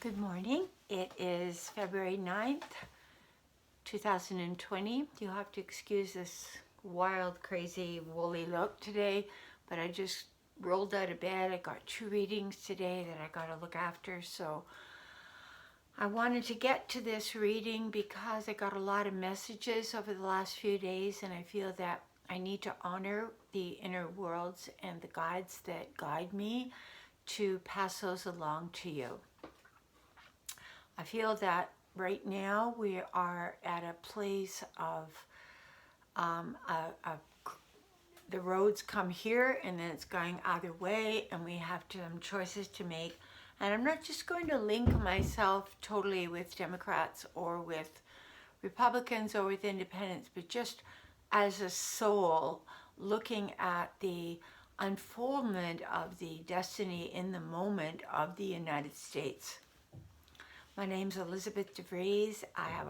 Good morning. It is February 9th, 2020. You'll have to excuse this wild, crazy, woolly look today, but I just rolled out of bed. I got 2 readings today that I got to look after, so I wanted to get to this reading because I got a lot of messages over the last few days, and I feel that I need to honor the inner worlds and the guides that guide me to pass those along to you. I feel that right now we are at a place of the roads come here and then it's going either way, and we have some choices to make. And I'm not just going to link myself totally with Democrats or with Republicans or with independents, but just as a soul looking at the unfoldment of the destiny in the moment of the United States. My name's Elizabeth DeVries. I have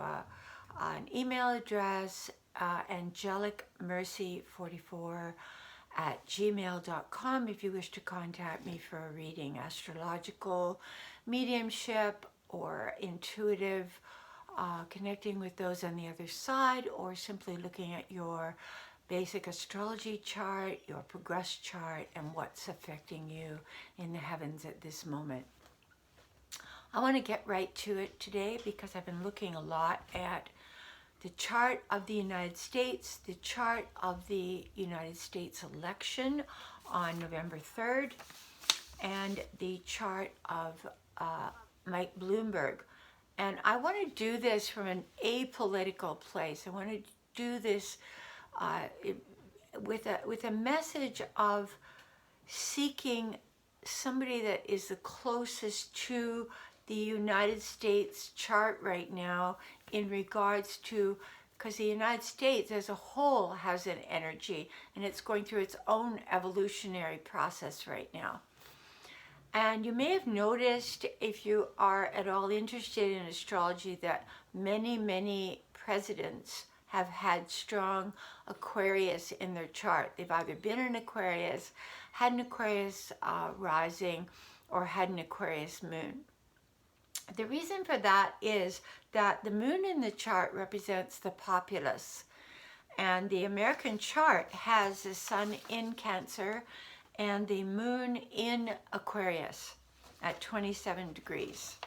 an email address, AngelicMercy44 @gmail.com if you wish to contact me for a reading, astrological, mediumship, or intuitive, connecting with those on the other side, or simply looking at your basic astrology chart, your progress chart, and what's affecting you in the heavens at this moment. I want to get right to it today because I've been looking a lot at the chart of the United States, the chart of the United States election on November 3rd, and the chart of Mike Bloomberg. And I want to do this from an apolitical place. I want to do this with a message of seeking somebody that is the closest to the United States chart right now in regards to, because the United States as a whole has an energy and it's going through its own evolutionary process right now. And you may have noticed, if you are at all interested in astrology, that many presidents have had strong Aquarius in their chart. They've either been an Aquarius, had an Aquarius rising, or had an Aquarius moon. The reason for that is that the moon in the chart represents the populace, and the American chart has the sun in Cancer and the moon in Aquarius at 27 degrees.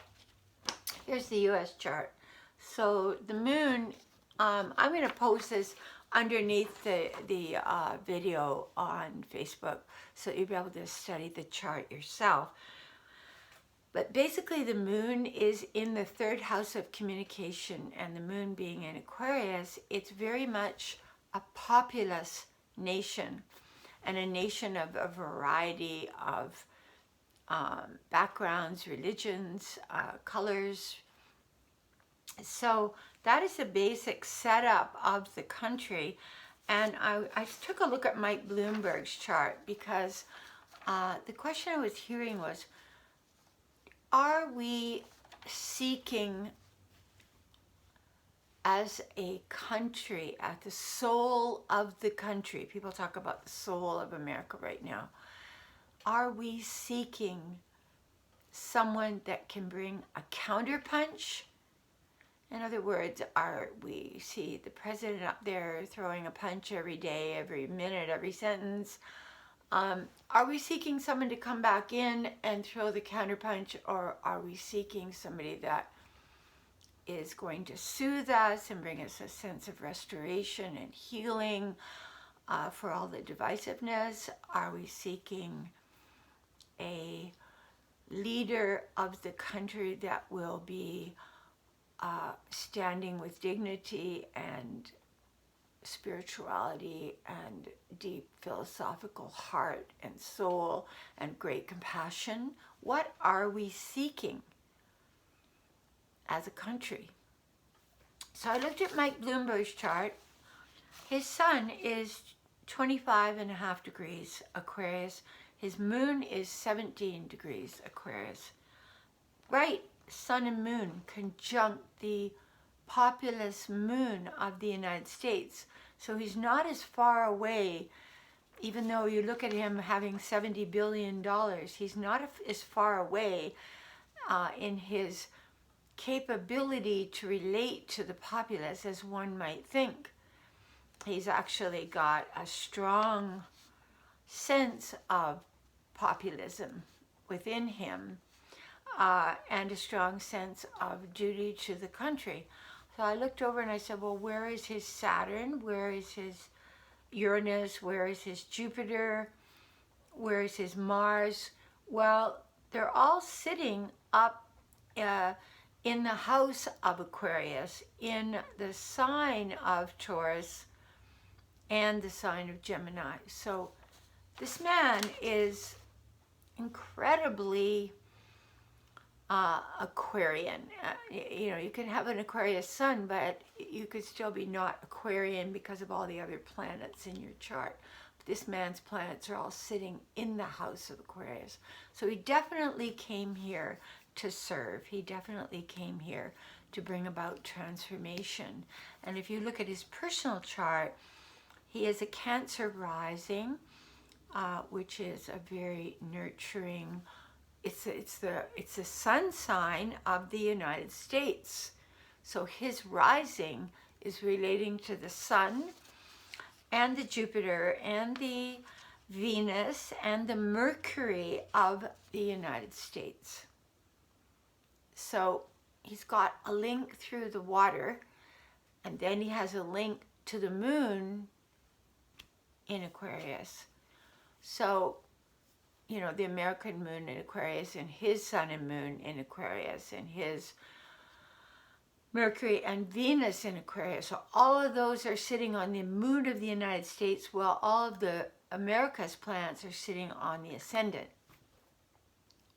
Here's the US chart. So the moon, I'm going to post this underneath the video on Facebook so you'll be able to study the chart yourself. But basically the moon is in the 3rd house of communication, and the moon being in Aquarius, it's very much a populous nation, and a nation of a variety of backgrounds, religions, colors. So that is the basic setup of the country. And I took a look at Mike Bloomberg's chart because the question I was hearing was, are we seeking as a country, at the soul of the country? People talk about the soul of America right now. Are we seeking someone that can bring a counterpunch? In other words, we see the president up there throwing a punch every day, every minute, every sentence? Are we seeking someone to come back in and throw the counterpunch, or are we seeking somebody that is going to soothe us and bring us a sense of restoration and healing for all the divisiveness? Are we seeking a leader of the country that will be standing with dignity and spirituality and deep philosophical heart and soul and great compassion? What are we seeking as a country? So I looked at Mike Bloomberg's chart. His sun is 25.5 degrees Aquarius. His moon is 17 degrees Aquarius. Right, sun and moon conjunct the populous moon of the United States. So he's not as far away, even though you look at him having $70 billion, he's not as far away in his capability to relate to the populace as one might think. He's actually got a strong sense of populism within him, and a strong sense of duty to the country. So I looked over and I said, well, where is his Saturn? Where is his Uranus? Where is his Jupiter? Where is his Mars? Well, they're all sitting up in the house of Aquarius, in the sign of Taurus, and the sign of Gemini. So this man is incredibly Aquarian. You know, you can have an Aquarius sun, but you could still be not Aquarian because of all the other planets in your chart. But this man's planets are all sitting in the house of Aquarius. So he definitely came here to serve. He definitely came here to bring about transformation. And if you look at his personal chart, he is a Cancer rising, which is a very nurturing. It's the sun sign of the United States. So his rising is relating to the sun and the Jupiter and the Venus and the Mercury of the United States. So he's got a link through the water, and then he has a link to the moon in Aquarius. So, you know, the American moon in Aquarius, and his sun and moon in Aquarius, and his Mercury and Venus in Aquarius. So all of those are sitting on the moon of the United States, while all of the America's planets are sitting on the ascendant,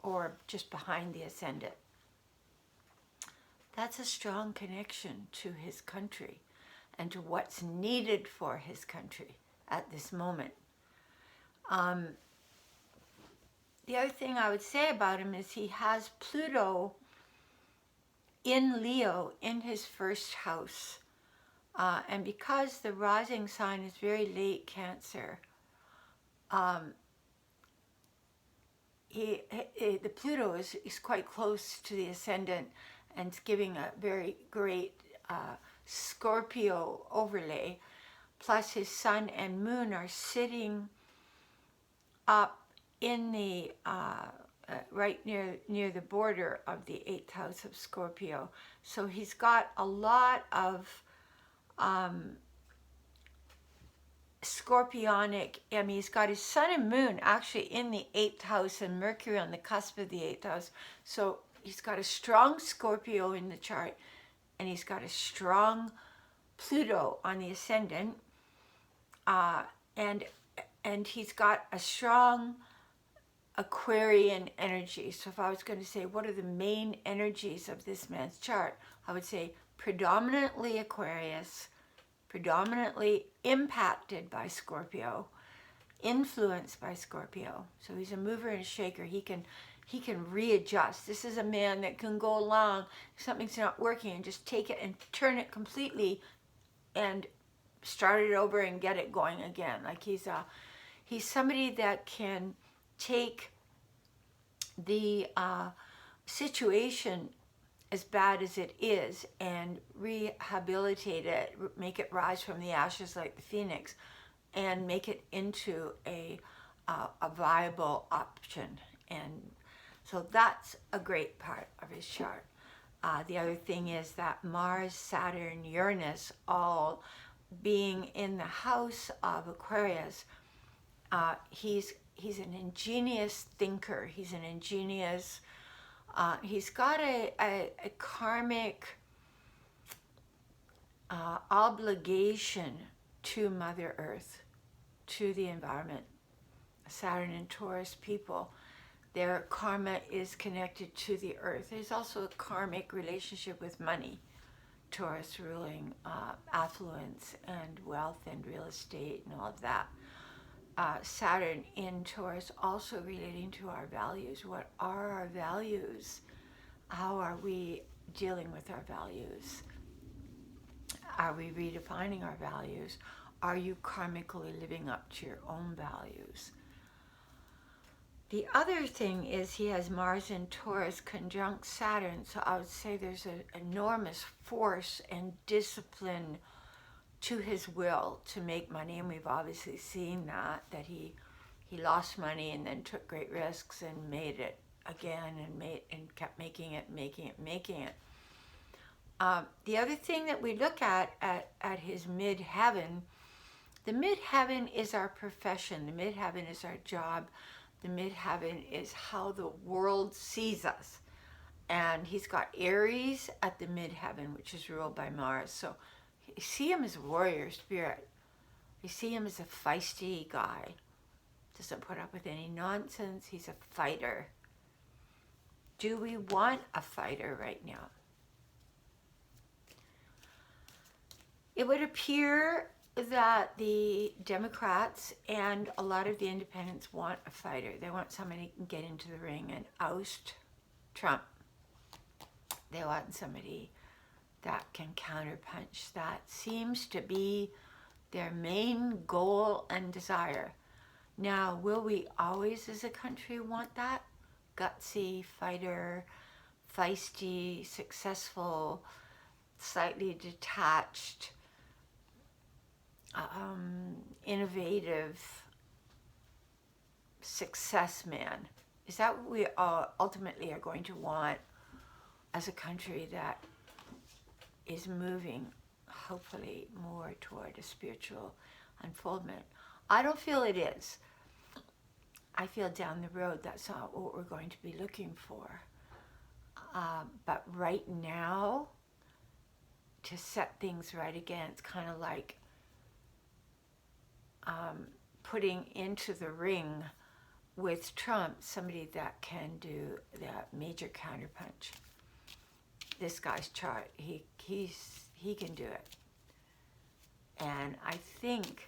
or just behind the ascendant. That's a strong connection to his country and to what's needed for his country at this moment. The other thing I would say about him is he has Pluto in Leo in his first house. And because the rising sign is very late Cancer, the Pluto is quite close to the ascendant, and it's giving a very great Scorpio overlay. Plus his sun and moon are sitting up in the right near the border of the 8th house of Scorpio. So he's got a lot of scorpionic, I mean, he's got his sun and moon actually in the 8th house and Mercury on the cusp of the 8th house. So he's got a strong Scorpio in the chart, and he's got a strong Pluto on the ascendant, and he's got a strong Aquarian energy. So if I was going to say what are the main energies of this man's chart, I would say predominantly Aquarius, predominantly impacted by Scorpio, influenced by Scorpio. So he's a mover and a shaker. He can readjust. This is a man that can go along if something's not working and just take it and turn it completely and start it over and get it going again. Like he's somebody that can take the situation as bad as it is and rehabilitate it, make it rise from the ashes like the phoenix, and make it into a viable option. And so that's a great part of his chart. The other thing is that Mars, Saturn, Uranus, all being in the house of Aquarius, he's an ingenious thinker. He's an ingenious. He's got a karmic obligation to Mother Earth, to the environment. Saturn and Taurus people, their karma is connected to the earth. There's also a karmic relationship with money. Taurus ruling affluence and wealth and real estate and all of that. Saturn in Taurus also relating to our values. What are our values? How are we dealing with our values? Are we redefining our values? Are you karmically living up to your own values? The other thing is he has Mars in Taurus conjunct Saturn, so I would say there's an enormous force and discipline to his will to make money, and we've obviously seen that he lost money and then took great risks and made it again and kept making it. The other thing that we look at his midheaven, the midheaven is our profession, the midheaven is our job, the midheaven is how the world sees us. And he's got Aries at the midheaven, which is ruled by Mars. So you see him as a warrior spirit. You see him as a feisty guy. Doesn't put up with any nonsense. He's a fighter. Do we want a fighter right now? It would appear that the Democrats and a lot of the independents want a fighter. They want somebody who can get into the ring and oust Trump. They want somebody that can counterpunch. That seems to be their main goal and desire. Now, will we always as a country want that? Gutsy, fighter, feisty, successful, slightly detached, innovative success man. Is that what we ultimately are going to want as a country that is moving, hopefully, more toward a spiritual unfoldment? I don't feel it is. I feel down the road that's not what we're going to be looking for. But right now, to set things right again, it's kind of like putting into the ring with Trump somebody that can do that major counterpunch. This guy's chart, he can do it. And I think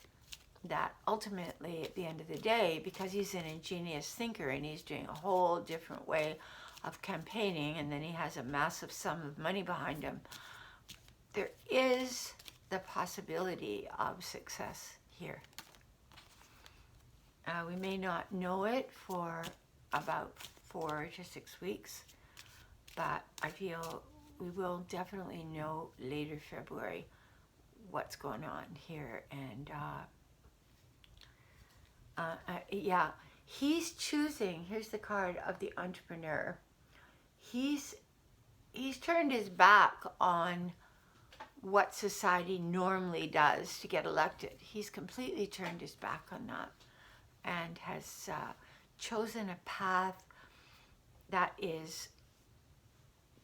that ultimately at the end of the day, because he's an ingenious thinker and he's doing a whole different way of campaigning, and then he has a massive sum of money behind him, there is the possibility of success here. We may not know it for about 4 to 6 weeks, but I feel we will definitely know later February what's going on here. And yeah, he's choosing, here's the card of the entrepreneur. He's turned his back on what society normally does to get elected. He's completely turned his back on that and has chosen a path that is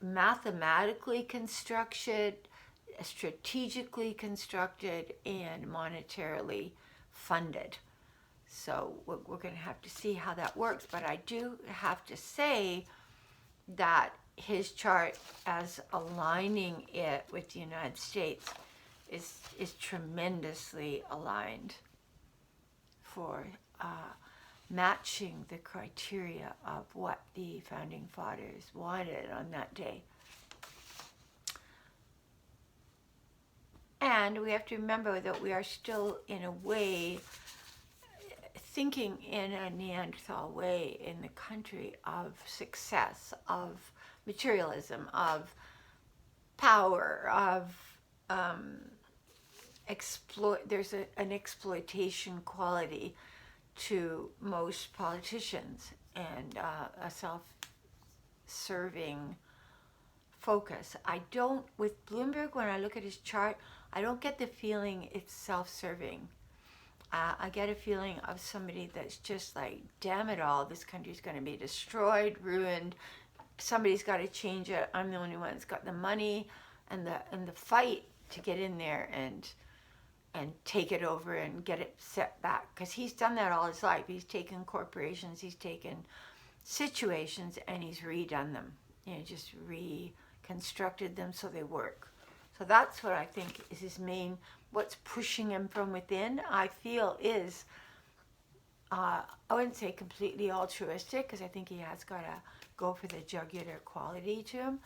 mathematically constructed, strategically constructed, and monetarily funded. So we're going to have to see how that works. But I do have to say that his chart, as aligning it with the United States, is tremendously aligned for matching the criteria of what the founding fathers wanted on that day. And we have to remember that we are still, in a way, thinking in a Neanderthal way in the country of success, of materialism, of power, of there's an exploitation quality to most politicians and a self-serving focus. I don't, with Bloomberg, when I look at his chart, I don't get the feeling it's self-serving. I get a feeling of somebody that's just like, damn it all, this country's going to be destroyed, ruined. Somebody's got to change it. I'm the only one that's got the money and the fight to get in there and take it over and get it set back. Because he's done that all his life. He's taken corporations, he's taken situations, and he's redone them. Just reconstructed them so they work. So that's what I think is his main, what's pushing him from within, I feel is, I wouldn't say completely altruistic, because I think he has got to go for the jugular quality to him,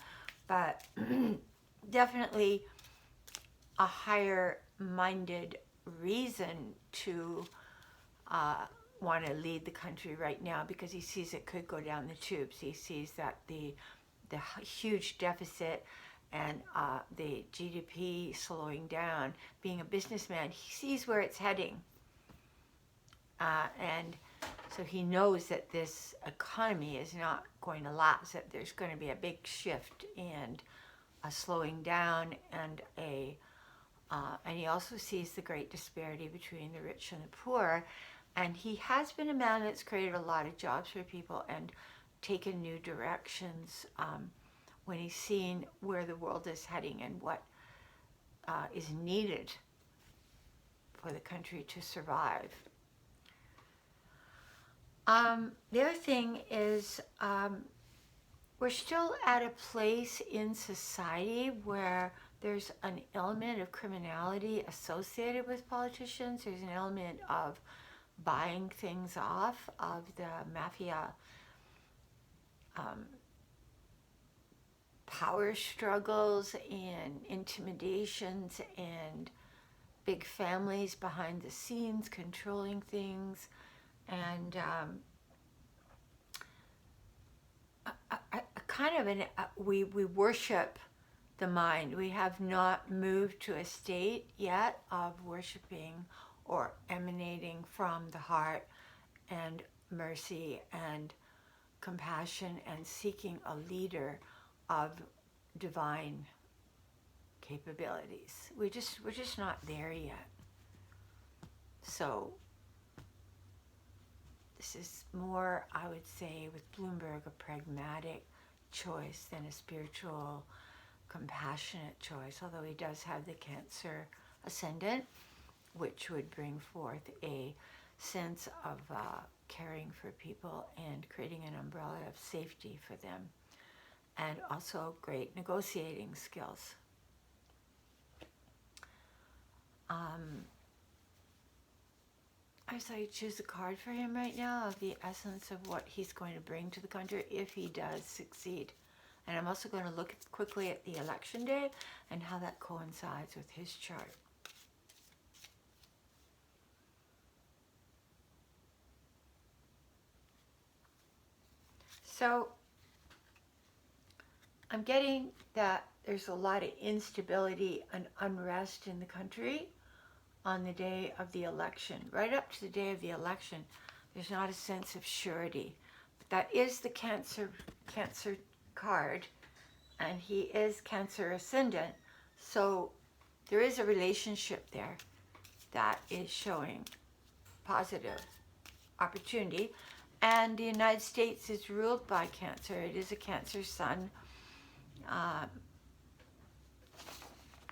but definitely a higher minded reason to want to lead the country right now because he sees it could go down the tubes. He sees that the huge deficit and the GDP slowing down. Being a businessman, he sees where it's heading. And so he knows that this economy is not going to last, that there's going to be a big shift and a slowing down and and he also sees the great disparity between the rich and the poor. And he has been a man that's created a lot of jobs for people and taken new directions when he's seen where the world is heading and what is needed for the country to survive. The other thing is we're still at a place in society where there's an element of criminality associated with politicians. There's an element of buying things off, of the mafia power struggles and intimidations and big families behind the scenes controlling things. And we worship the mind. We have not moved to a state yet of worshiping or emanating from the heart and mercy and compassion and seeking a leader of divine capabilities. We're just not there yet. So this is more, I would say, with Bloomberg, a pragmatic choice than a spiritual, compassionate choice, although he does have the Cancer ascendant, which would bring forth a sense of caring for people and creating an umbrella of safety for them, and also great negotiating skills. I say choose a card for him right now of the essence of what he's going to bring to the country if he does succeed. And I'm also going to look quickly at the election day and how that coincides with his chart. So I'm getting that there's a lot of instability and unrest in the country on the day of the election. Right up to the day of the election, there's not a sense of surety. But that is the Cancer card, and he is Cancer ascendant. So there is a relationship there that is showing positive opportunity. And the United States is ruled by Cancer. It is a Cancer sun.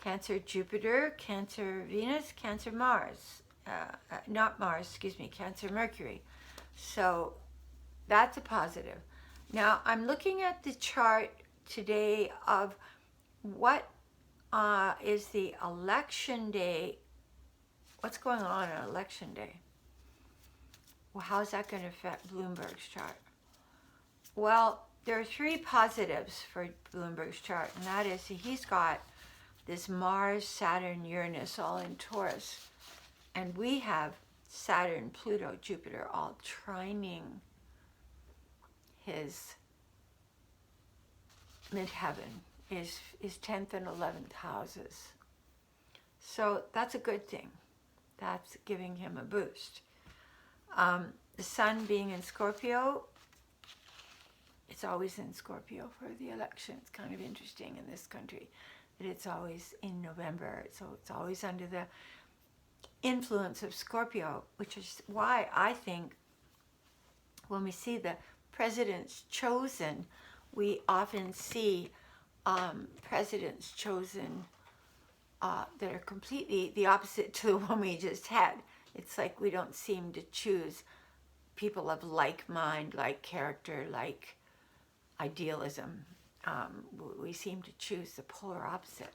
Cancer Jupiter, Cancer Venus, Cancer Mars. Not Mars, excuse me, Cancer Mercury. So that's a positive. Now I'm looking at the chart today of what is the election day. What's going on election day? Well, how's that going to affect Bloomberg's chart? Well, there are three positives for Bloomberg's chart, and that is he's got this Mars, Saturn, Uranus all in Taurus, and we have Saturn, Pluto, Jupiter all trining his midheaven, his 10th and 11th houses. So that's a good thing. That's giving him a boost. The sun being in Scorpio, it's always in Scorpio for the election. It's kind of interesting in this country that it's always in November. So it's always under the influence of Scorpio, which is why I think when we see the presidents chosen, we often see presidents chosen that are completely the opposite to the one we just had. It's like we don't seem to choose people of like mind, like character, like idealism. We seem to choose the polar opposite,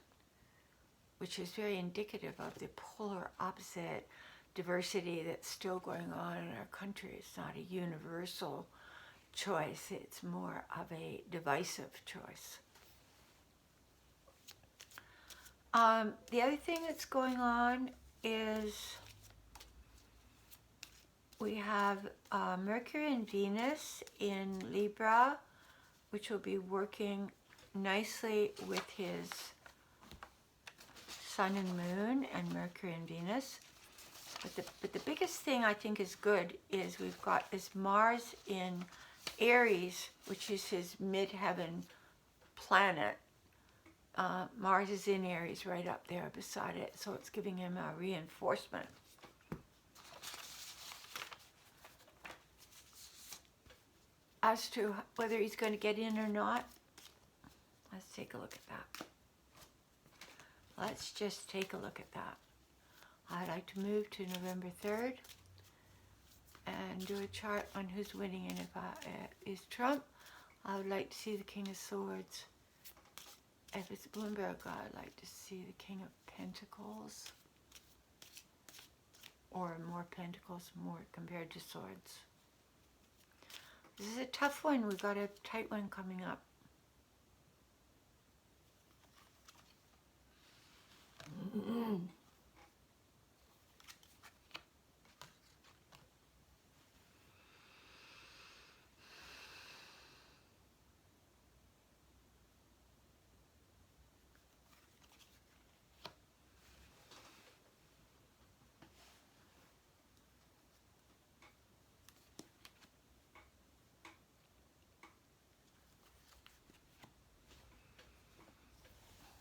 which is very indicative of the polar opposite diversity that's still going on in our country. It's not a universal choice. It's more of a divisive choice. The other thing that's going on is we have Mercury and Venus in Libra, which will be working nicely with his Sun and Moon and Mercury and Venus. But the biggest thing I think is good is we've got this Mars in Aries, which is his midheaven planet. Mars is in Aries right up there beside it, so it's giving him a reinforcement. As to whether he's going to get in or not, let's take a look at that. Let's just take a look at that. I'd like to move to November 3rd and do a chart on who's winning, and if it is Trump, I would like to see the King of Swords. If it's Bloomberg, I'd like to see the King of Pentacles, or more Pentacles, more compared to Swords. This is a tough one. We've got a tight one coming up.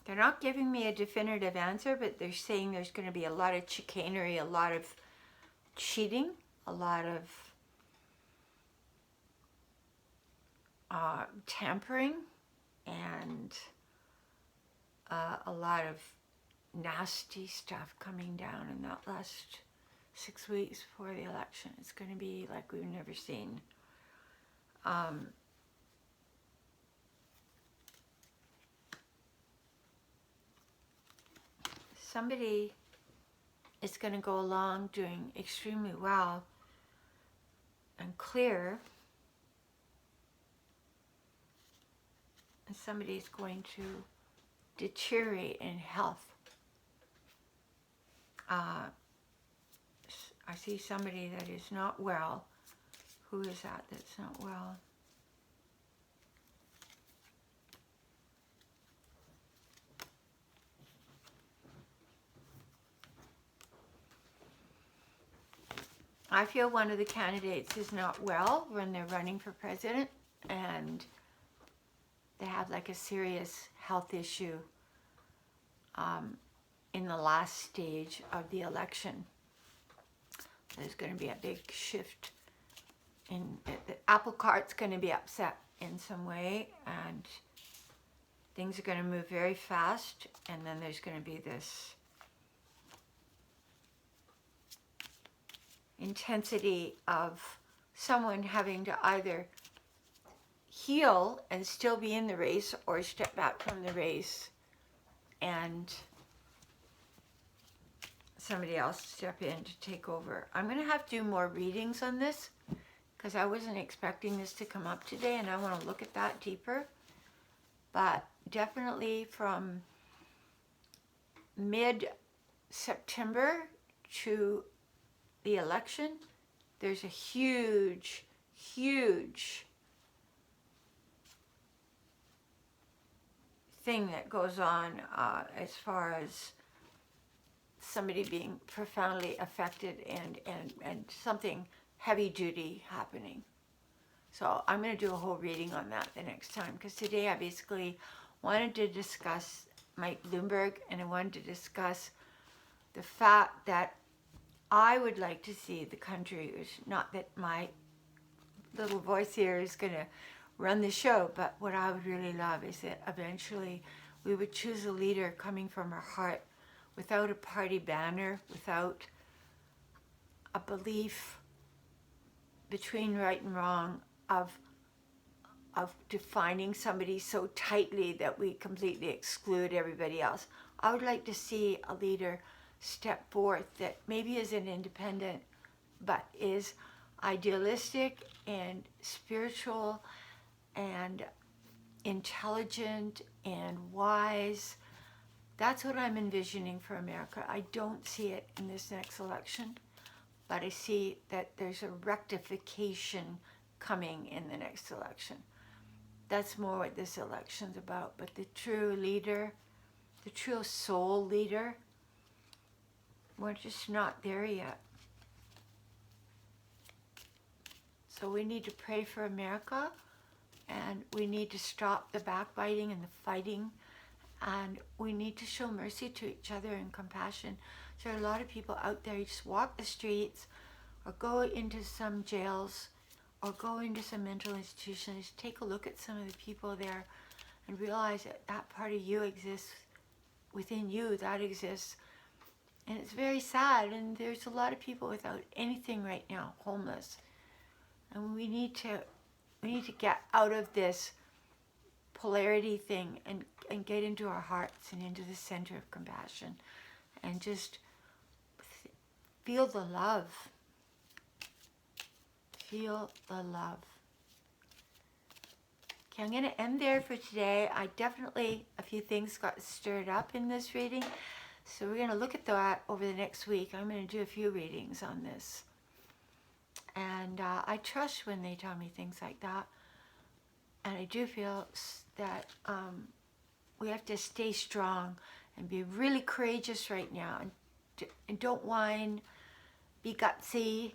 They're not giving me a definitive answer, but they're saying there's going to be a lot of chicanery, a lot of cheating, a lot of tampering, and a lot of nasty stuff coming down in that last 6 weeks before the election. It's going to be like we've never seen. Somebody is going to go along doing extremely well and clear, and somebody is going to deteriorate in health. I see somebody that is not well. Who is that that's not well? I feel one of the candidates is not well when they're running for president, and they have like a serious health issue in the last stage of the election. There's going to be a big shift in the apple cart's going to be upset in some way, and things are going to move very fast, and then there's going to be this intensity of someone having to either heal and still be in the race or step back from the race and somebody else step in to take over. I'm going to have to do more readings on this because I wasn't expecting this to come up today, and I want to look at that deeper. But definitely from mid-September to the election, there's a huge, huge thing that goes on as far as somebody being profoundly affected and something heavy duty happening. So I'm going to do a whole reading on that the next time, because today I basically wanted to discuss Mike Bloomberg, and I wanted to discuss the fact that I would like to see the country, not that my little voice here is going to run the show, but what I would really love is that eventually we would choose a leader coming from our heart, without a party banner, without a belief between right and wrong of defining somebody so tightly that we completely exclude everybody else. I would like to see a leader step forth that maybe is an independent, but is idealistic and spiritual and intelligent and wise. That's what I'm envisioning for America. I don't see it in this next election, but I see that there's a rectification coming in the next election. That's more what this election's about. But the true leader, the true soul leader, we're just not there yet. So we need to pray for America, and we need to stop the backbiting and the fighting, and we need to show mercy to each other and compassion. There are a lot of people out there who just walk the streets or go into some jails or go into some mental institutions. Take a look at some of the people there and realize that that part of you exists within you, that exists. And it's very sad, and there's a lot of people without anything right now, homeless. And we need to get out of this polarity thing and get into our hearts and into the center of compassion and just feel the love. Feel the love. Okay, I'm going to end there for today. A few things got stirred up in this reading. So we're going to look at that over the next week. I'm going to do a few readings on this. And I trust when they tell me things like that. And I do feel that we have to stay strong and be really courageous right now. And don't whine. Be gutsy.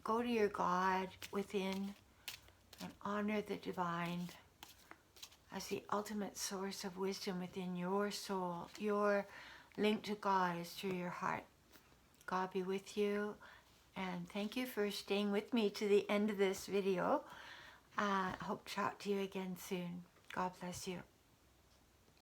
Go to your God within and honor the divine as the ultimate source of wisdom within your soul. Your link to God is through your heart. God be with you. And thank you for staying with me to the end of this video. I hope to talk to you again soon. God bless you.